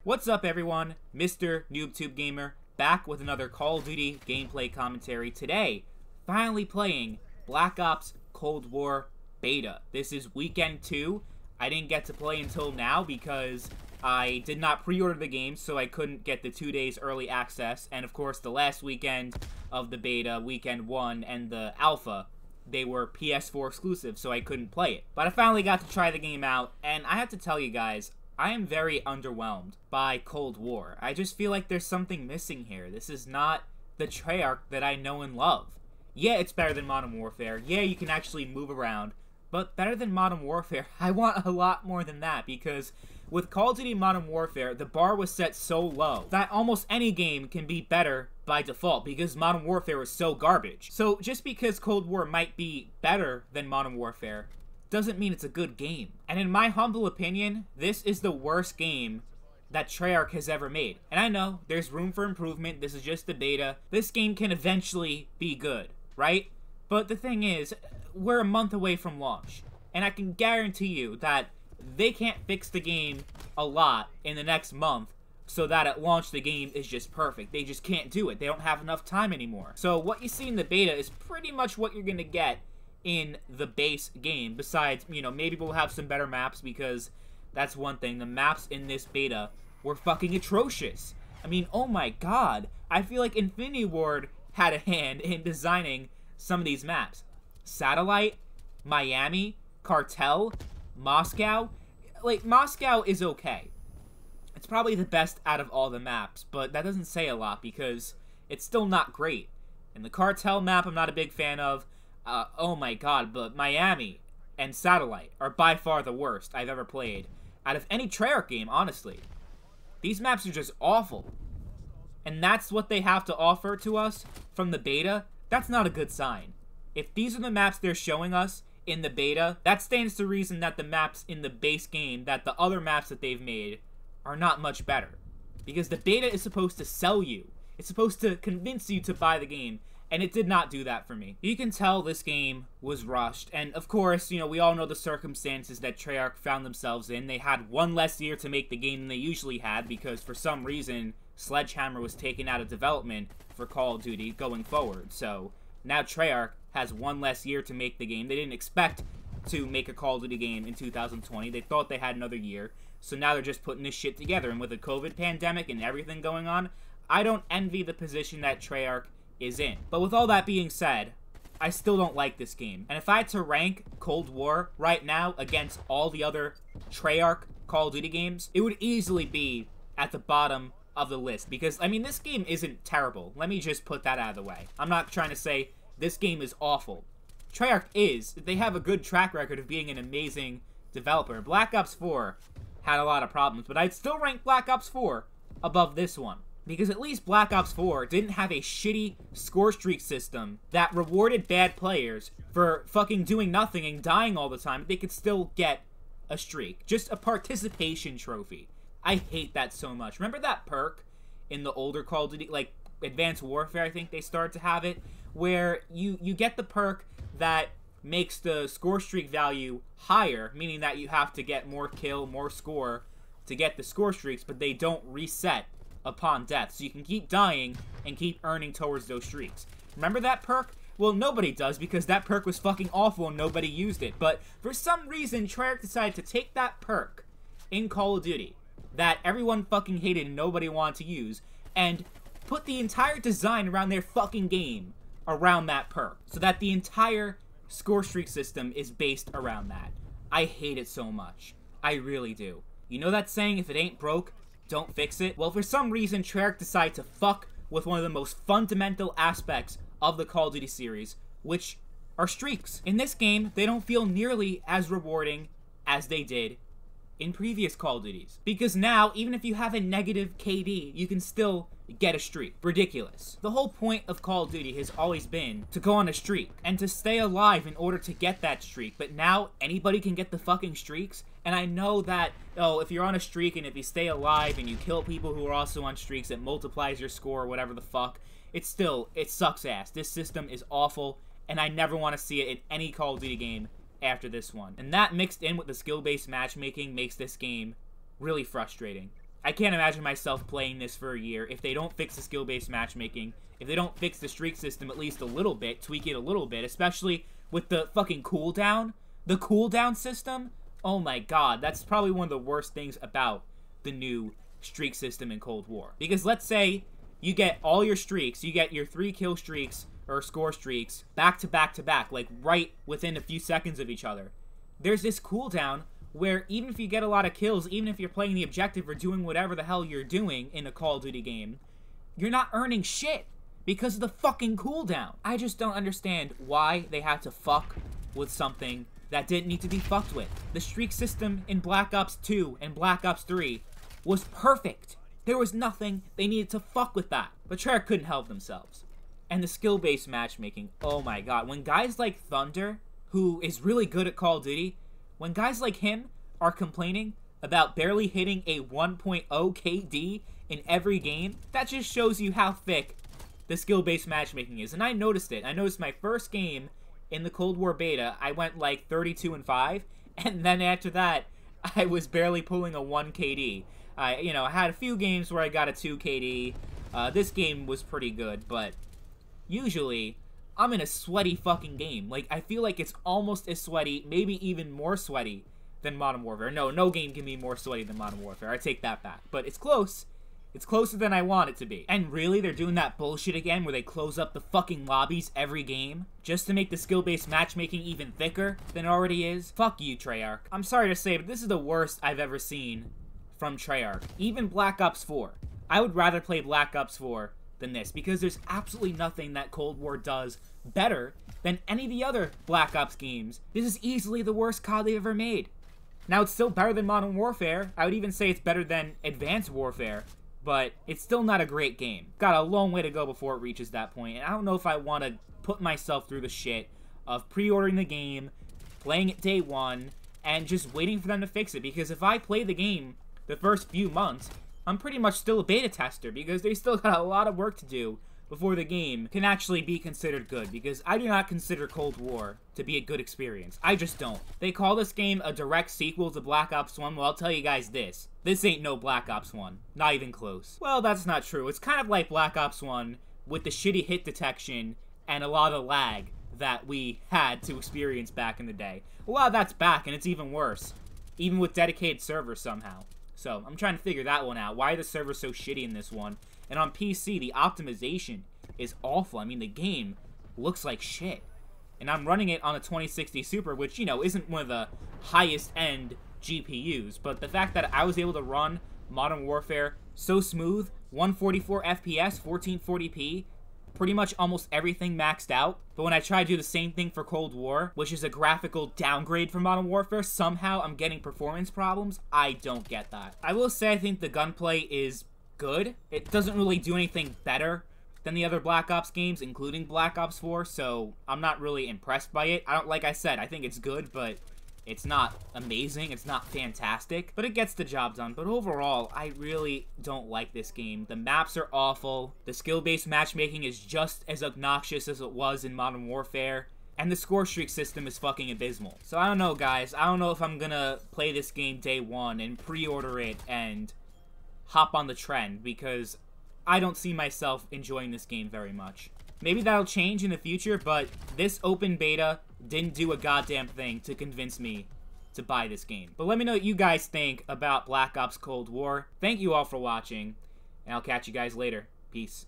What's up everyone, Mr. NoobTube Gamer, back with another Call of Duty gameplay commentary. Today, finally playing Black Ops Cold War Beta. This is weekend 2. I didn't get to play until now because I did not pre-order the game, so I couldn't get the 2 days early access. And of course, the last weekend of the beta, weekend 1, and the alpha, they were PS4 exclusive, so I couldn't play it. But I finally got to try the game out, and I have to tell you guys, I am very underwhelmed by Cold War. I just feel like there's something missing here. This is not the Treyarch that I know and love. Yeah, it's better than Modern Warfare. Yeah, you can actually move around. But better than Modern Warfare, I want a lot more than that, because with Call of Duty Modern Warfare, the bar was set so low that almost any game can be better by default, because Modern Warfare is so garbage. So just because Cold War might be better than Modern Warfare doesn't mean it's a good game. And in my humble opinion, this is the worst game that Treyarch has ever made. And I know, there's room for improvement, this is just the beta. This game can eventually be good, right? But the thing is, we're a month away from launch, and I can guarantee you that they can't fix the game a lot in the next month so that at launch the game is just perfect. They just can't do it. They don't have enough time anymore. So what you see in the beta is pretty much what you're gonna get in the base game. Besides, you know, maybe we'll have some better maps, because that's one thing. The maps in this beta were fucking atrocious. I mean, oh my god. I feel like Infinity Ward had a hand in designing some of these maps. Satellite, Miami, Cartel, Moscow. Like, Moscow is okay. It's probably the best out of all the maps, but that doesn't say a lot because it's still not great. And the Cartel map I'm not a big fan of. Oh my god, but Miami and Satellite are by far the worst I've ever played out of any Treyarch game, honestly. These maps are just awful. And that's what they have to offer to us from the beta. That's not a good sign. If these are the maps they're showing us in the beta, that stands to reason that the maps in the base game, that the other maps that they've made, are not much better. Because the beta is supposed to sell you. It's supposed to convince you to buy the game, and it did not do that for me. You can tell this game was rushed, and of course, you know, we all know the circumstances that Treyarch found themselves in. They had one less year to make the game than they usually had, because for some reason, Sledgehammer was taken out of development for Call of Duty going forward. So now Treyarch has one less year to make the game. They didn't expect to make a Call of Duty game in 2020. They thought they had another year. So now they're just putting this shit together. And with the COVID pandemic and everything going on, I don't envy the position that Treyarch is in. But with all that being said, I still don't like this game. And if I had to rank Cold War right now against all the other Treyarch Call of Duty games, it would easily be at the bottom of the list. Because, I mean, this game isn't terrible. Let me just put that out of the way. I'm not trying to say this game is awful. Treyarch is. They have a good track record of being an amazing developer. Black Ops 4 had a lot of problems, but I'd still rank Black Ops 4 above this one. Because at least Black Ops 4 didn't have a shitty score streak system that rewarded bad players for fucking doing nothing and dying all the time, but they could still get a streak. Just a participation trophy. I hate that so much. Remember that perk in the older Call of Duty, like Advanced Warfare, I think they started to have it, where you get the perk that makes the score streak value higher, meaning that you have to get more kill, more score to get the score streaks, but they don't reset upon death. So you can keep dying and keep earning towards those streaks. Remember that perk? Well, nobody does, because that perk was fucking awful and nobody used it. But for some reason, Treyarch decided to take that perk in Call of Duty that everyone fucking hated and nobody wanted to use, and put the entire design around their fucking game around that perk, so that the entire score streak system is based around that. I hate it so much. I really do. You know that saying, if it ain't broke, don't fix it? Well, for some reason, Treyarch decided to fuck with one of the most fundamental aspects of the Call of Duty series, which are streaks. In this game, they don't feel nearly as rewarding as they did in previous Call of Duties. Because now, even if you have a negative KD, you can still get a streak. Ridiculous. The whole point of Call of Duty has always been to go on a streak and to stay alive in order to get that streak. But now, anybody can get the fucking streaks. And I know that, oh, if you're on a streak and if you stay alive and you kill people who are also on streaks, it multiplies your score or whatever the fuck. It sucks ass. This system is awful, and I never want to see it in any Call of Duty game after this one. And that mixed in with the skill-based matchmaking makes this game really frustrating. I can't imagine myself playing this for a year if they don't fix the skill-based matchmaking, if they don't fix the streak system at least a little bit, tweak it a little bit, especially with the fucking cooldown. The cooldown system? Oh my god, that's probably one of the worst things about the new streak system in Cold War. Because let's say you get all your streaks, you get your 3 kill streaks, or score streaks, back to back to back, like right within a few seconds of each other. There's this cooldown where even if you get a lot of kills, even if you're playing the objective or doing whatever the hell you're doing in a Call of Duty game, you're not earning shit because of the fucking cooldown. I just don't understand why they had to fuck with something that didn't need to be fucked with. The streak system in Black Ops 2 and Black Ops 3 was perfect. There was nothing they needed to fuck with that. But Treyarch couldn't help themselves. And the skill-based matchmaking, oh my god. When guys like Thunder, who is really good at Call of Duty, when guys like him are complaining about barely hitting a 1.0 KD in every game, that just shows you how thick the skill-based matchmaking is. And I noticed it. I noticed my first game in the Cold War beta, I went like 32-5, and then after that, I was barely pulling a 1 KD. I had a few games where I got a 2 KD. This game was pretty good, but usually I'm in a sweaty fucking game. Like, I feel like it's almost as sweaty, maybe even more sweaty than Modern Warfare. No game can be more sweaty than Modern Warfare. I take that back. But it's close. It's closer than I want it to be. And really, they're doing that bullshit again where they close up the fucking lobbies every game just to make the skill-based matchmaking even thicker than it already is? Fuck you, Treyarch. I'm sorry to say, but this is the worst I've ever seen from Treyarch. Even Black Ops 4. I would rather play Black Ops 4 than this, because there's absolutely nothing that Cold War does better than any of the other Black Ops games. This is easily the worst COD they've ever made. Now, it's still better than Modern Warfare. I would even say it's better than Advanced Warfare, but it's still not a great game. Got a long way to go before it reaches that point, and I don't know if I want to put myself through the shit of pre-ordering the game, playing it day one, and just waiting for them to fix it, because if I play the game the first few months, I'm pretty much still a beta tester, because they still got a lot of work to do before the game can actually be considered good, because I do not consider Cold War to be a good experience. I just don't. They call this game a direct sequel to Black Ops 1. Well, I'll tell you guys this. This ain't no Black Ops 1. Not even close. Well, that's not true. It's kind of like Black Ops 1 with the shitty hit detection and a lot of lag that we had to experience back in the day. A lot of that's back, and it's even worse. Even with dedicated servers somehow. So, I'm trying to figure that one out. Why are the servers so shitty in this one? And on PC, the optimization is awful. I mean, the game looks like shit. And I'm running it on a 2060 Super, which, isn't one of the highest-end GPUs. But the fact that I was able to run Modern Warfare so smooth, 144 FPS, 1440p, pretty much almost everything maxed out. But when I try to do the same thing for Cold War, which is a graphical downgrade from Modern Warfare, somehow I'm getting performance problems. I don't get that. I will say I think the gunplay is good. It doesn't really do anything better than the other Black Ops games, including Black Ops 4, so I'm not really impressed by it. Like I said, I think it's good, but it's not amazing, it's not fantastic, but it gets the job done. But overall, I really don't like this game. The maps are awful, the skill-based matchmaking is just as obnoxious as it was in Modern Warfare, and the score streak system is fucking abysmal. So I don't know, guys. I don't know if I'm gonna play this game day one and pre-order it and hop on the trend, because I don't see myself enjoying this game very much. Maybe that'll change in the future, but this open beta didn't do a goddamn thing to convince me to buy this game. But let me know what you guys think about Black Ops Cold War. Thank you all for watching, and I'll catch you guys later. Peace.